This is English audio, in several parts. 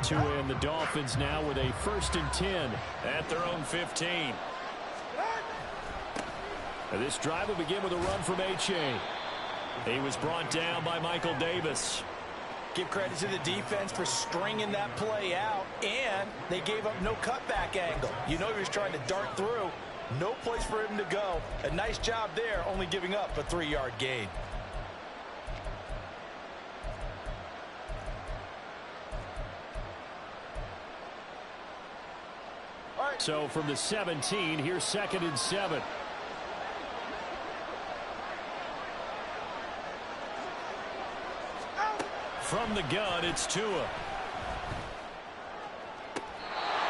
Tua and the Dolphins now with a 1st and 10 at their own 15. And this drive will begin with a run from A-Chain. He was brought down by Michael Davis. Give credit to the defense for stringing that play out, and they gave up no cutback angle. You know he was trying to dart through. No place for him to go. A nice job there, only giving up a 3-yard gain. So from the 17, here's 2nd and 7. From the gun, it's Tua.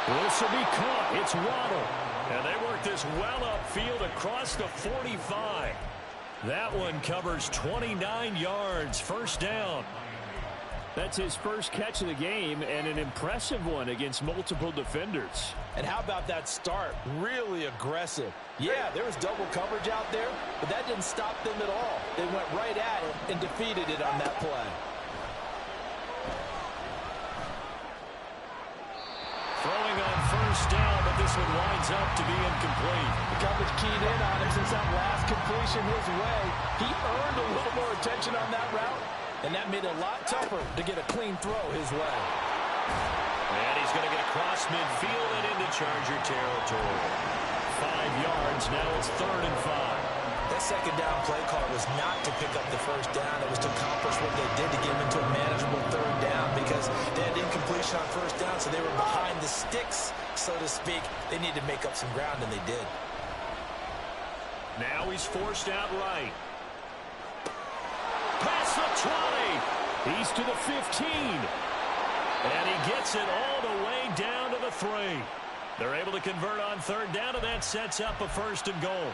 This will be caught. It's Waddle. And they work this well upfield across the 45. That one covers 29 yards. 1st down. That's his first catch of the game, and an impressive one against multiple defenders. And how about that start? Really aggressive. Yeah, there was double coverage out there, but that didn't stop them at all. They went right at it and defeated it on that play. Throwing on 1st down, but this one winds up to be incomplete. The coverage keyed in on him since that last completion his way. He earned a little more attention on that route, and that made it a lot tougher to get a clean throw his way. And he's going to get across midfield and into Charger territory. 5 yards, now it's 3rd and 5. That 2nd down play call was not to pick up the 1st down. It was to accomplish what they did to get him into a manageable 3rd down because they had incompletion on 1st down, so they were behind the sticks, so to speak. They needed to make up some ground, and they did. Now he's forced out right. Past the 20. He's to the 15. And he gets it all the way down to the 3. They're able to convert on 3rd down, and that sets up a 1st and goal.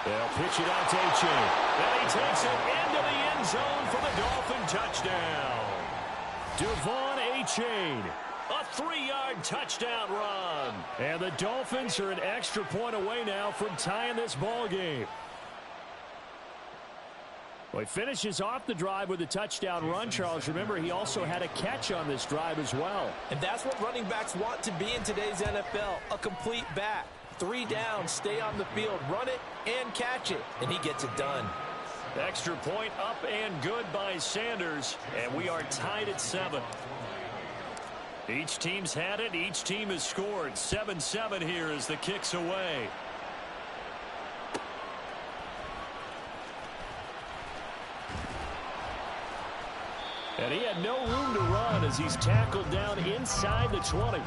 They'll pitch it out to A-Chain. And he takes it into the end zone for the Dolphin touchdown. Devon A-Chain. A 3-yard touchdown run. And the Dolphins are an extra point away now from tying this ball game. Well, he finishes off the drive with a touchdown run, Charles. Remember, he also had a catch on this drive as well. And that's what running backs want to be in today's NFL, a complete back. 3 down, stay on the field, run it, and catch it. And he gets it done. Extra point up and good by Sanders. And we are tied at 7. Each team's had it. Each team has scored. 7-7 here as the kick's away. And he had no room to run as he's tackled down inside the 20.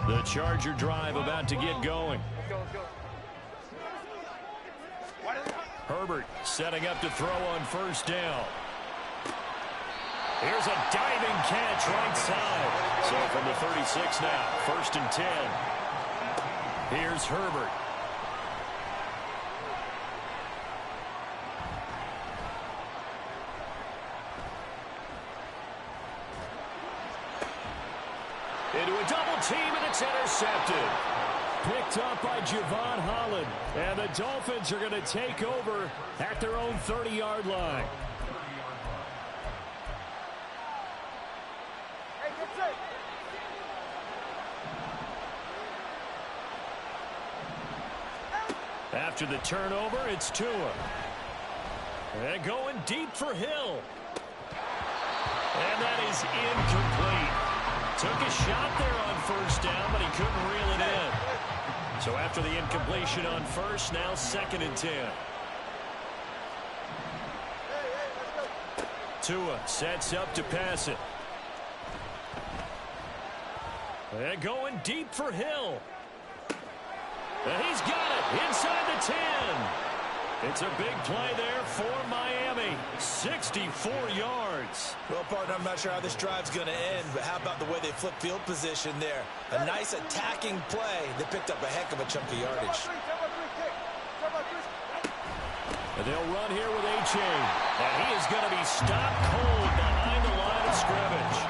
The Charger drive about to get going. Herbert setting up to throw on 1st down. Here's a diving catch right side. So from the 36 now, 1st and 10. Here's Herbert. Into a double team, and it's intercepted. Picked up by Javon Holland. And the Dolphins are going to take over at their own 30-yard line. After the turnover, it's Tua. And going deep for Hill. And that is incomplete. Took a shot there on 1st down, but he couldn't reel it in. So after the incompletion on 1st, now 2nd and 10. Tua sets up to pass it. And going deep for Hill. And he's got it inside the 10. It's a big play there for Miami. 64 yards. Well, partner, I'm not sure how this drive's going to end, but how about the way they flip field position there? A nice attacking play that picked up a heck of a chunk of yardage. And they'll run here with A-Chain. And he is going to be stopped cold behind the line of scrimmage.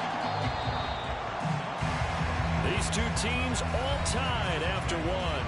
these two teams all tied after one.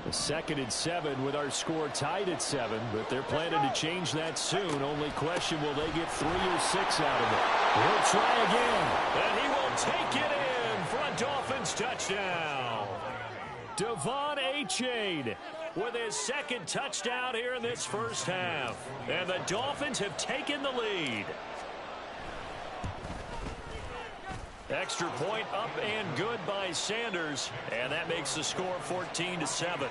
A 2nd and 7 with our score tied at 7, but they're planning to change that soon. Only question, will they get 3 or 6 out of it? We'll try again. And he will take it in for a Dolphins touchdown. Devon Achane with his 2nd touchdown here in this first half. And the Dolphins have taken the lead. Extra point up and good by Sanders, and that makes the score 14-7.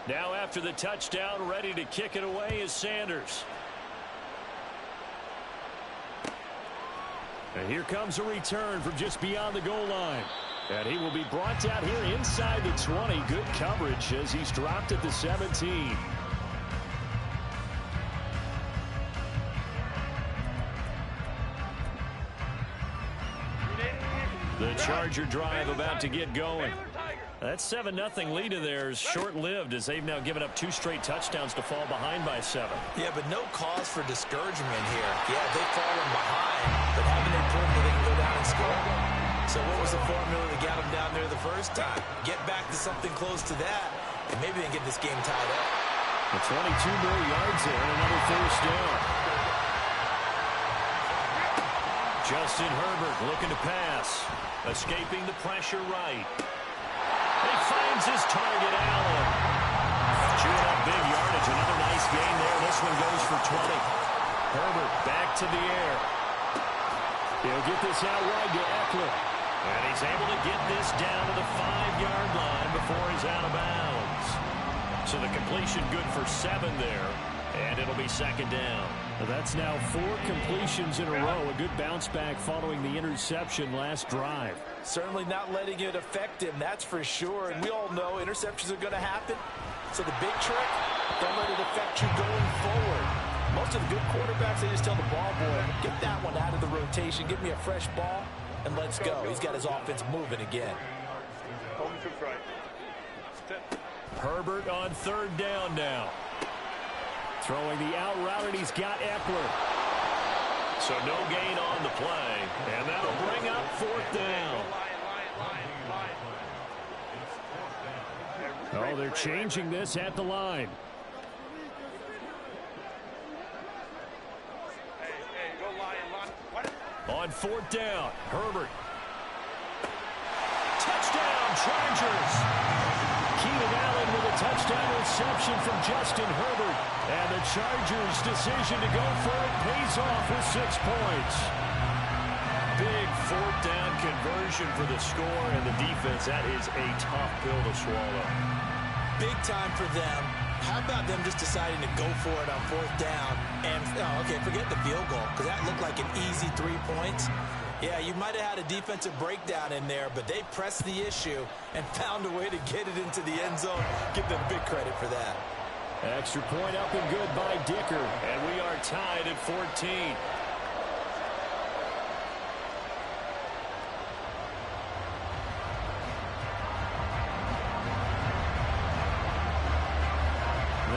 Now after the touchdown, ready to kick it away is Sanders. And here comes a return from just beyond the goal line. And he will be brought down here inside the 20. Good coverage as he's dropped at the 17. The Charger drive about to get going. That 7-0 lead of theirs short-lived as they've now given up 2 straight touchdowns to fall behind by 7. Yeah, but no cause for discouragement here. Yeah, they've fallen behind, but haven't they proven that they can go down and score? So what was the formula that got them down there the first time? Get back to something close to that, and maybe they can get this game tied up. The 22 more yards there, and another first down. Justin Herbert looking to pass. Escaping the pressure right. He finds his target, Allen. Chewing up big yardage. Another nice gain there. This one goes for 20. Herbert back to the air. He'll get this out wide to Eckler. And he's able to get this down to the 5-yard line before he's out of bounds. So the completion good for 7 there. And it'll be 2nd down. That's now 4 completions in a row. A good bounce back following the interception last drive. Certainly not letting it affect him, that's for sure. And we all know interceptions are going to happen. So the big trick, don't let it affect you going forward. Most of the good quarterbacks, they just tell the ball boy, get that one out of the rotation, give me a fresh ball, and let's go. He's got his offense moving again. Herbert on 3rd down now. Throwing the out route, and he's got Eckler. So no gain on the play, and that'll bring up 4th down. Oh, they're changing this at the line. On 4th down, Herbert. Touchdown, Chargers. Keenan Allen with a touchdown reception from Justin Herbert. And the Chargers' decision to go for it pays off with 6 points. Big 4th down conversion for the score, and the defense, that is a tough pill to swallow. Big time for them. How about them just deciding to go for it on 4th down? And, okay, forget the field goal, because that looked like an easy 3 points. Yeah, you might have had a defensive breakdown in there, but they pressed the issue and found a way to get it into the end zone. Give them big credit for that. Extra point up and good by Dicker, and we are tied at 14.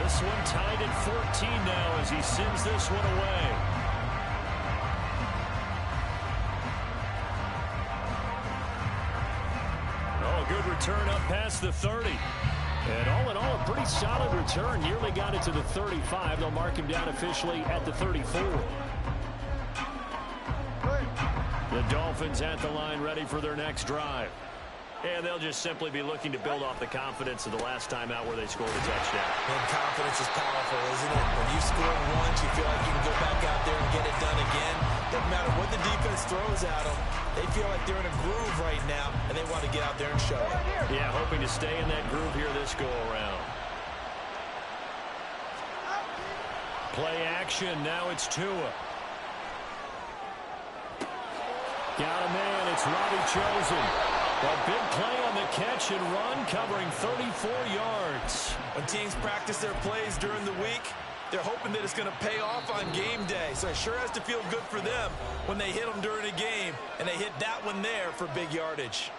This one tied at 14 now as he sends this one away. return up past the 30. And all in all, a pretty solid return. Nearly got it to the 35. They'll mark him down officially at the 34. The Dolphins at the line ready for their next drive. And they'll just simply be looking to build off the confidence of the last time out where they scored a touchdown. And confidence is powerful, isn't it? When you score once, you feel like you can go back out there and get it done again. Doesn't matter what the defense throws at them. They feel like they're in a groove right now, and they want to get out there and show it. Yeah, hoping to stay in that groove here this go-around. Play action. Now it's Tua. Got a man. It's Robbie Chosen. A big play on the catch and run, covering 34 yards. When teams practice their plays during the week, they're hoping that it's going to pay off on game day. So it sure has to feel good for them when they hit them during a game, and they hit that one there for big yardage.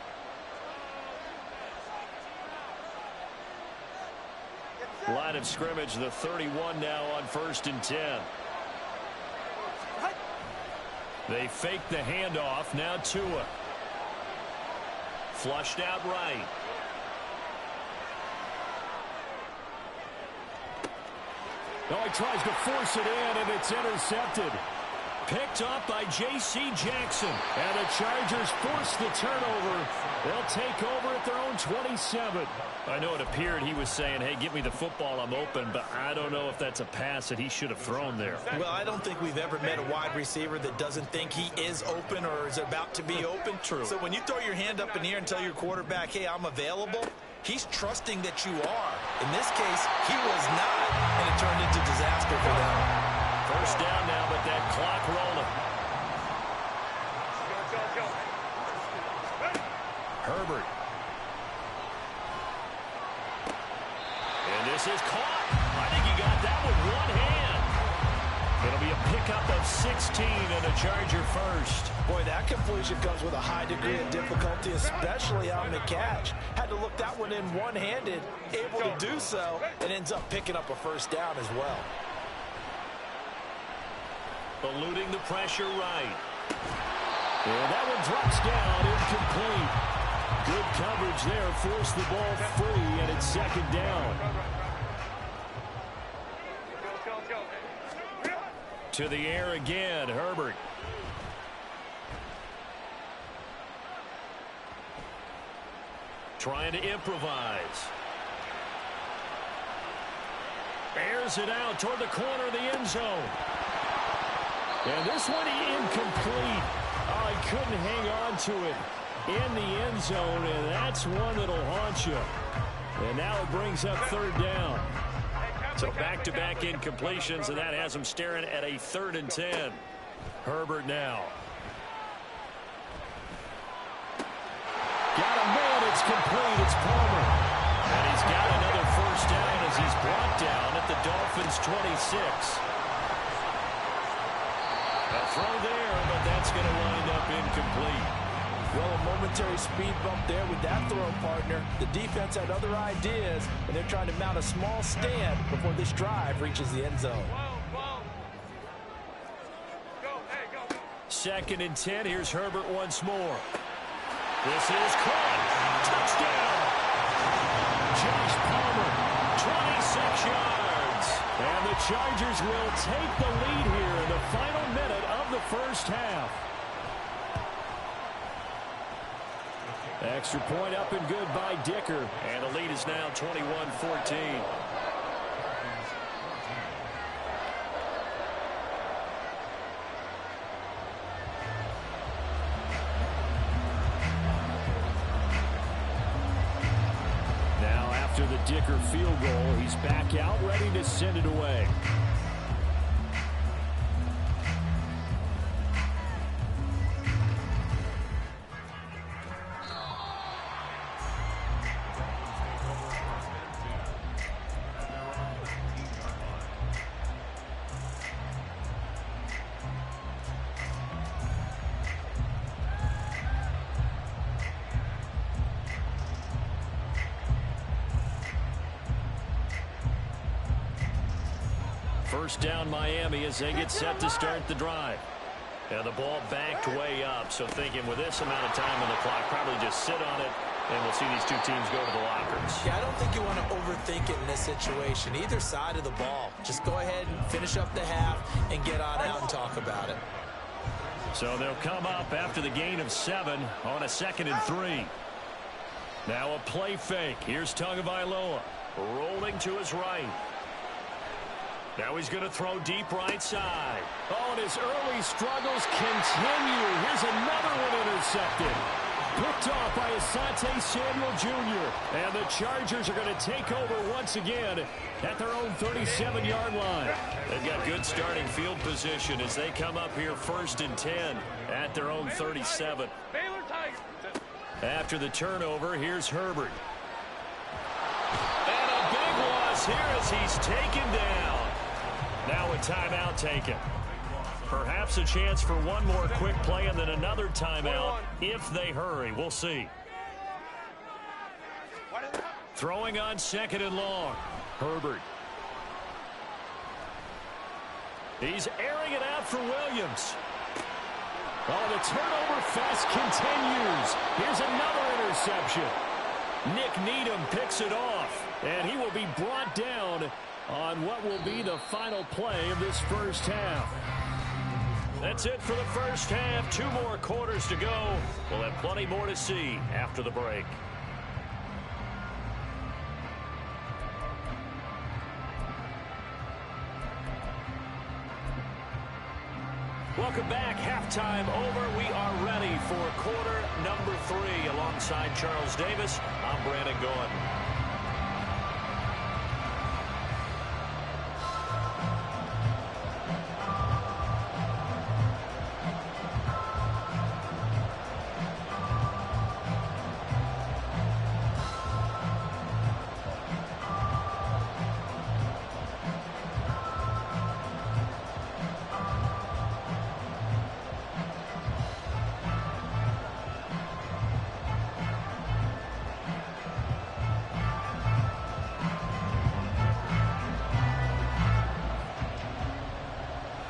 Line of scrimmage, the 31 now on 1st and 10. They fake the handoff. Now Tua. Flushed out right. Oh, he tries to force it in, and it's intercepted. Picked up by J.C. Jackson. And the Chargers force the turnover. They'll take over at their own 27. I know it appeared he was saying, hey, give me the football, I'm open, but I don't know if that's a pass that he should have thrown there. Well, I don't think we've ever met a wide receiver that doesn't think he is open or is about to be open. True. So when you throw your hand up in the air and tell your quarterback, hey, I'm available, he's trusting that you are. In this case, he was not, and it turned into disaster for them. First down now, but that clock rolling. Herbert. And this is caught. I think he got that with one hand. It'll be a pickup of 16 and a Charger first. Boy, that completion comes with a high degree of difficulty, especially on the catch. Had to look that one in one-handed, able to do so, and ends up picking up a first down as well. Eluding the pressure right. And that one drops down, incomplete. Good coverage there, forced the ball free, and it's 2nd down. To the air again, Herbert. Trying to improvise. Airs it out toward the corner of the end zone. And this one incomplete. Oh, he couldn't hang on to it in the end zone, and that's one that'll haunt you. And now it brings up 3rd down. So back-to-back incompletions, and that has him staring at a 3rd and 10. Herbert now. Got a man, it's complete, it's Palmer. And he's got another first down as he's brought down at the Dolphins' 26. A throw there, but that's going to wind up incomplete. Well, a momentary speed bump there with that throw, partner. The defense had other ideas, and they're trying to mount a small stand before this drive reaches the end zone. 2nd and 10. Here's Herbert once more. This is caught. Touchdown. Josh Palmer, 26 yards. And the Chargers will take the lead here in the final minute of the first half. Extra point up and good by Dicker. And the lead is now 21-14. Now after the Dicker field goal, he's back out ready to send it away. First down Miami as they get set to start the drive. And the ball backed way up, so thinking with this amount of time on the clock, probably just sit on it And we'll see these two teams go to the lockers. Yeah, I don't think you want to overthink it in this situation. Either side of the ball. Just go ahead and finish up the half and get on out and talk about it. So they'll come up after the gain of 7 on a 2nd and 3. Now a play fake. Here's Tagovailoa rolling to his right. Now he's going to throw deep right side. Oh, and his early struggles continue. Here's another one intercepted. Picked off by Asante Samuel Jr. And the Chargers are going to take over once again at their own 37-yard line. They've got good starting field position as they come up here 1st and 10 at their own 37. After the turnover, here's Herbert. And a big loss here as he's taken down. Now a timeout taken. Perhaps a chance for one more quick play and then another timeout if they hurry. We'll see. Throwing on 2nd and long. Herbert. He's airing it out for Williams. Oh, the turnover fest continues. Here's another interception. Nick Needham picks it off, and he will be brought down on what will be the final play of this first half. That's it for the first half. 2 more quarters to go. We'll have plenty more to see after the break. Welcome back. Halftime over. We are ready for quarter number 3. Alongside Charles Davis, I'm Brandon Gordon.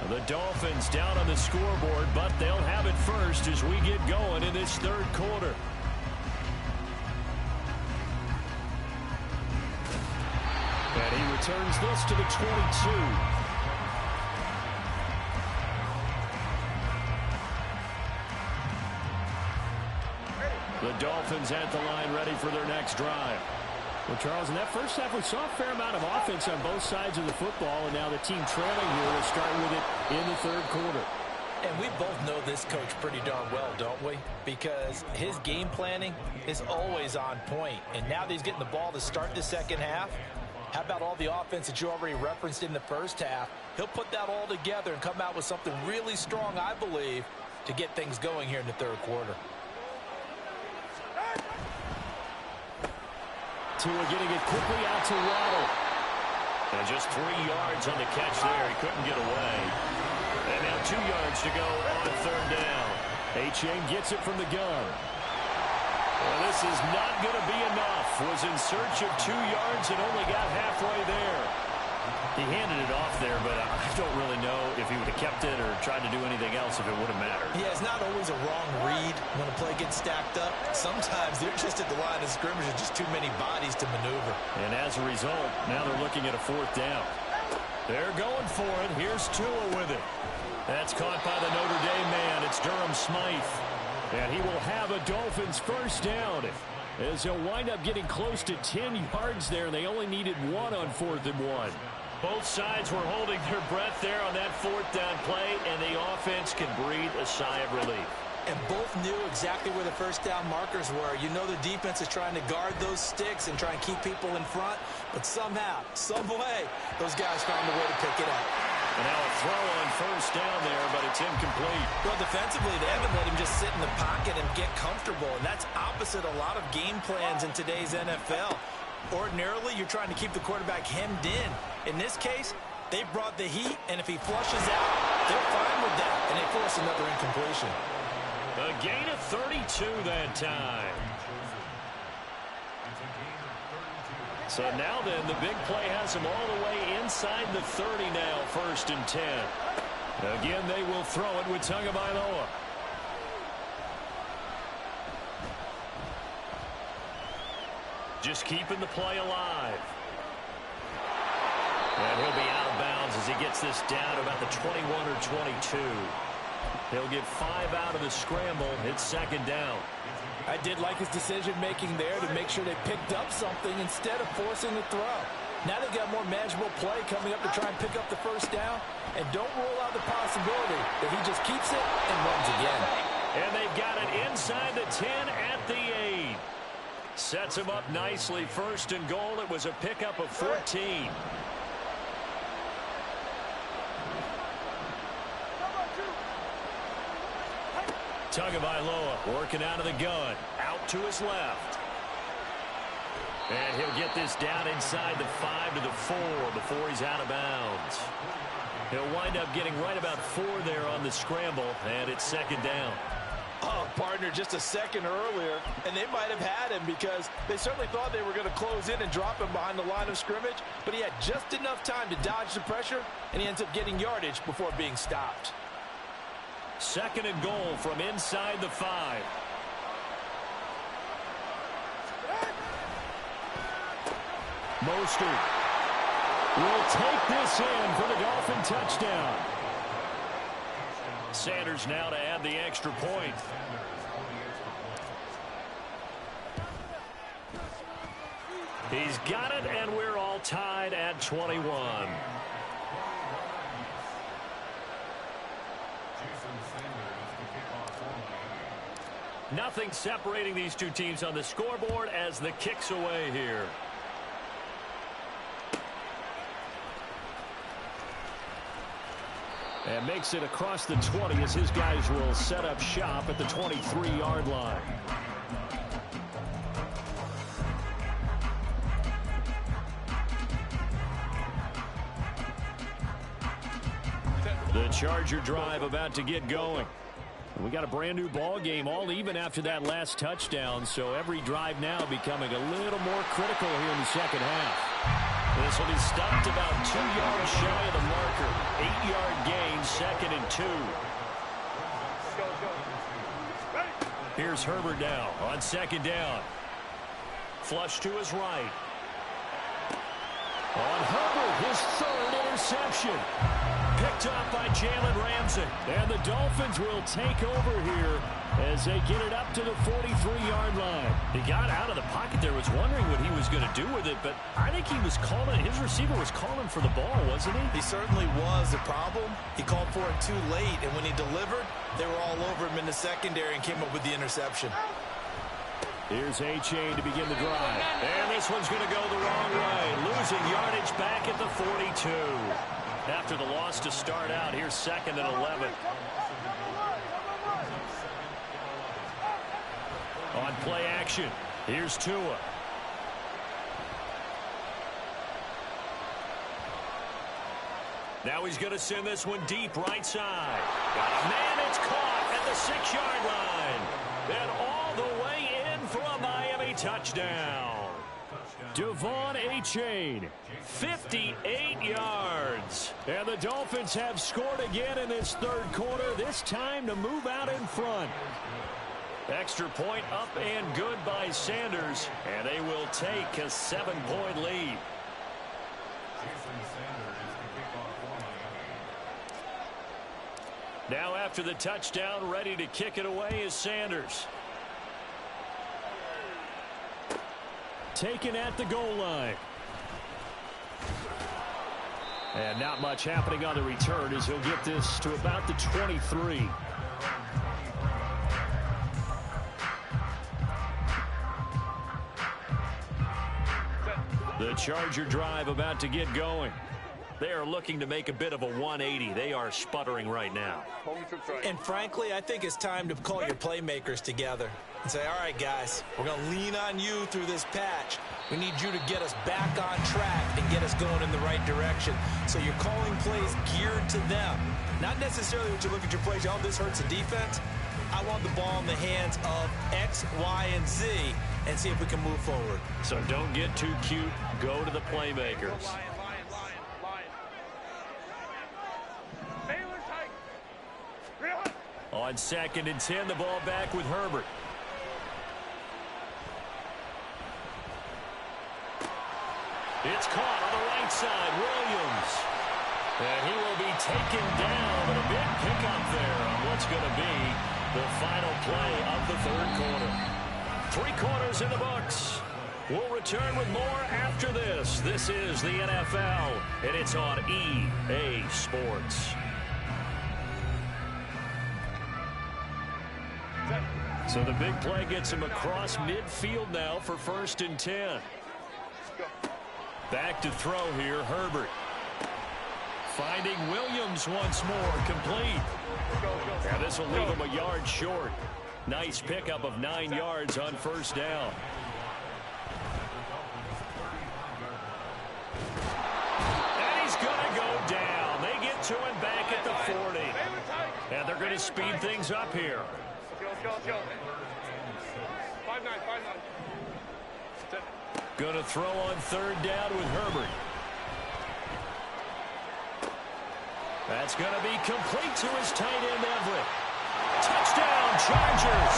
The Dolphins down on the scoreboard, but they'll have it first as we get going in this 3rd quarter. And he returns this to the 22. The Dolphins at the line ready for their next drive. Well, Charles, in that first half, we saw a fair amount of offense on both sides of the football, and now the team trailing here will start with it in the 3rd quarter. And we both know this coach pretty darn well, don't we? Because his game planning is always on point. And now that he's getting the ball to start the 2nd half, how about all the offense that you already referenced in the first half? He'll put that all together and come out with something really strong, I believe, to get things going here in the 3rd quarter. Tua getting it quickly out to Waddle. And just 3 yards on the catch there. He couldn't get away. And now 2 yards to go on 3rd down. Achane gets it from the gun. Well, this is not going to be enough. Was in search of 2 yards and only got halfway there. He handed it off there, but I don't really know if he would have kept it or tried to do anything else if it would have mattered. Yeah, it's not always a wrong read when a play gets stacked up. Sometimes they're just at the line of scrimmage with just too many bodies to maneuver. And as a result, now they're looking at a 4th down. They're going for it. Here's Tua with it. That's caught by the Notre Dame man. It's Durham Smythe. And he will have a Dolphins 1st down as he'll wind up getting close to 10 yards there. They only needed 1 on 4th and 1. Both sides were holding their breath there on that 4th down play, and the offense can breathe a sigh of relief. And both knew exactly where the 1st down markers were. You know the defense is trying to guard those sticks and try and keep people in front, but somehow, some way, those guys found a way to pick it up. And now a throw on 1st down there, but it's incomplete. Well, defensively, they haven't let him just sit in the pocket and get comfortable, and that's opposite a lot of game plans in today's NFL. Ordinarily, you're trying to keep the quarterback hemmed in. In this case, they brought the heat, and if he flushes out, they're fine with that, and they force another incompletion. A gain of 32 that time. So now then, the big play has them all the way inside the 30 now, 1st and 10. Again, they will throw it with Tagovailoa. just keeping the play alive. And he'll be out of bounds as he gets this down to about the 21 or 22. He'll get 5 out of the scramble. It's second down. I did like his decision-making there to make sure they picked up something instead of forcing the throw. Now they've got more manageable play coming up to try and pick up the first down. And don't rule out the possibility that he just keeps it and runs again. And they've got it inside the 10 at the 8. Sets him up nicely. First and goal. It was a pickup of 14. Tagovailoa working out of the gun. Out to his left. And he'll get this down inside the 5 to the 4 before he's out of bounds. He'll wind up getting right about 4 there on the scramble, and it's second down. Oh, partner, just a second earlier, and they might have had him because they certainly thought they were going to close in and drop him behind the line of scrimmage, but he had just enough time to dodge the pressure, and he ends up getting yardage before being stopped. Second and goal from inside the 5. Mostert will take this in for the Dolphin touchdown. Sanders now to add the extra point. He's got it, and we're all tied at 21. Nothing separating these two teams on the scoreboard as the kick's away here. And makes it across the 20 as his guys will set up shop at the 23-yard line. The Charger drive about to get going. We got a brand new ball game, all even after that last touchdown, so every drive now becoming a little more critical here in the second half. This will be stopped about 2 yards shy of the marker. 8-yard gain, second and 2. Here's Herbert now on second down. Flush to his right. On Herbert, his third interception. Picked up by Jalen Ramsey. And the Dolphins will take over here as they get it up to the 43-yard line. He got out of the pocket there, was wondering what he was going to do with it, but I think he was calling, his receiver was calling for the ball, wasn't he? He certainly was. The problem, he called for it too late, and when he delivered, they were all over him in the secondary and came up with the interception. Here's A-Chain to begin the drive. And this one's going to go the wrong way. Losing yardage back at the 42. After the loss to start out, here's second and 11. On play action, here's Tua. Now he's going to send this one deep right side. Got a man, it's caught at the 6-yard line. And all the way in for a Miami touchdown. Devon A-Chain, 58 yards. And the Dolphins have scored again in this third quarter, this time to move out in front. Extra point up and good by Sanders, and they will take a 7-point lead. Now after the touchdown, ready to kick it away is Sanders. Taken at the goal line. And not much happening on the return as he'll get this to about the 23. The Charger drive about to get going. They are looking to make a bit of a 180. They are sputtering right now. And frankly, I think it's time to call your playmakers together and say, all right, guys, we're going to lean on you through this patch. We need you to get us back on track and get us going in the right direction. So you're calling plays geared to them. Not necessarily what you look at your plays, oh, this hurts the defense. I want the ball in the hands of X, Y, and Z and see if we can move forward. So don't get too cute. Go to the playmakers. On second and 10, the ball back with Herbert. It's caught on the right side. Williams. And he will be taken down, but a big pickup there on what's going to be the final play of the third quarter. 3 quarters in the books. We'll return with more after this. This is the NFL, and it's on EA Sports. So the big play gets him across midfield now for 1st and 10. Back to throw here, Herbert. Finding Williams once more, complete. Yeah, this will leave him a yard short. Nice pickup of 9 yards on 1st down. And he's going to go down. They get to him back at the 40. And they're going to speed things up here. Let's go. 5-9. Going to throw on 3rd down with Herbert. That's going to be complete to his tight end, Everett. Touchdown, Chargers.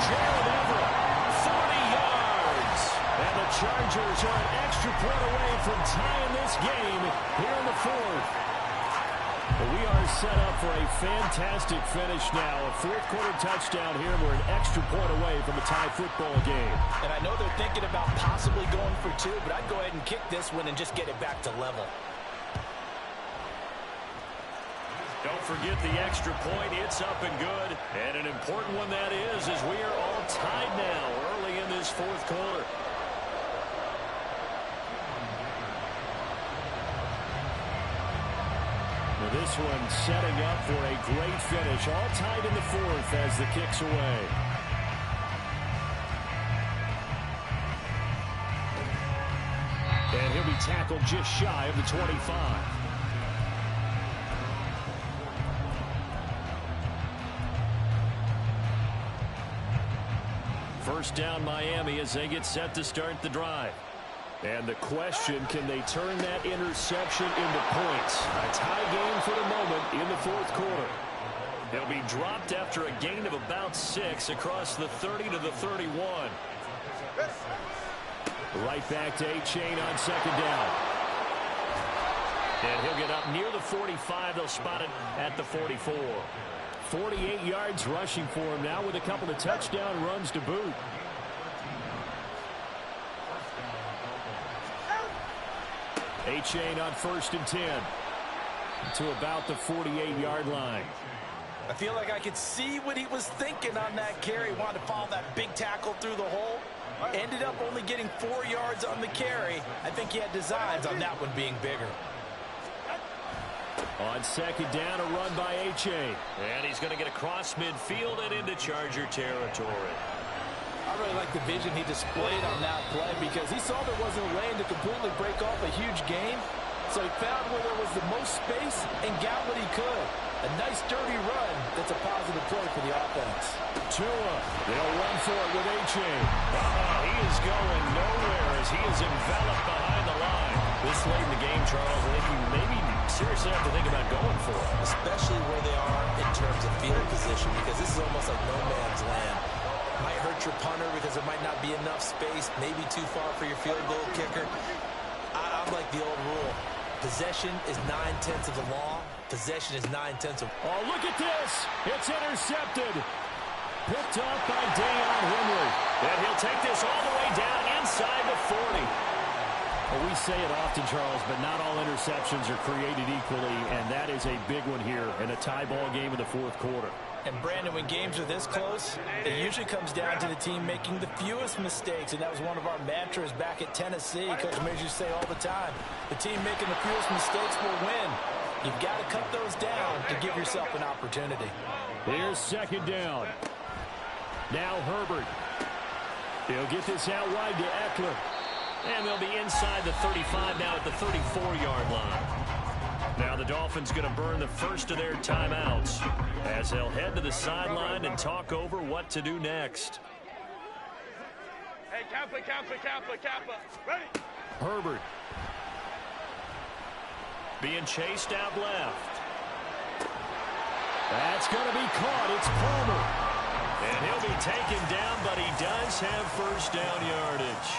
Gerald Everett, 40 yards. And the Chargers are an extra point away from tying this game here in the 4th. We are set up for a fantastic finish now. A 4th quarter touchdown here. We're an extra point away from a tie football game. And I know they're thinking about possibly going for 2, but I'd go ahead and kick this one and just get it back to level. Don't forget the extra point. It's up and good. And an important one that is, as we are all tied now early in this 4th quarter. Now this one setting up for a great finish. All tied in the 4th as the kick's away. And he'll be tackled just shy of the 25. First down Miami as they get set to start the drive. And the question, can they turn that interception into points? A tie game for the moment in the 4th quarter. They'll be dropped after a gain of about 6 across the 30 to the 31. Right back to A-Chain on 2nd down. And he'll get up near the 45. They'll spot it at the 44. 48 yards rushing for him now with a couple of touchdown runs to boot. A-Chain on 1st and 10 to about the 48-yard line. I feel like I could see what he was thinking on that carry. Wanted to follow that big tackle through the hole. Ended up only getting 4 yards on the carry. I think he had designs on that one being bigger. On 2nd down, a run by A-Chain. And he's going to get across midfield and into Charger territory. I really like the vision he displayed on that play because he saw there wasn't a lane to completely break off a huge gain. So he found where there was the most space and got what he could. A nice, dirty run that's a positive play for the offense. Tua, they'll run for it with A-Chain. He is going nowhere as he is enveloped behind the line. This late in the game, Charles, I think you maybe seriously have to think about going for it. Especially where they are in terms of field position, because this is almost like no man's land. Might hurt your punter because there might not be enough space, maybe too far for your field goal kicker. I'm like the old rule. Possession is 9/10 of the law. Possession is 9/10 of... Oh, look at this. It's intercepted. Picked off by Deion Henry. And he'll take this all the way down inside the 40. Well, we say it often, Charles, but not all interceptions are created equally, and that is a big one here in a tie ball game in the 4th quarter. And, Brandon, when games are this close, it usually comes down to the team making the fewest mistakes, and that was one of our mantras back at Tennessee. Coach Majors say all the time, the team making the fewest mistakes will win. You've got to cut those down to give yourself an opportunity. Here's 2nd down. Now Herbert. He'll get this out wide to Eckler. And they'll be inside the 35 now at the 34-yard line. Now the Dolphins going to burn the first of their timeouts as they'll head to the sideline and talk over what to do next. Hey, Kappa. Ready? Herbert. Being chased out left. That's going to be caught. It's Palmer. And he'll be taken down, but he does have first down yardage.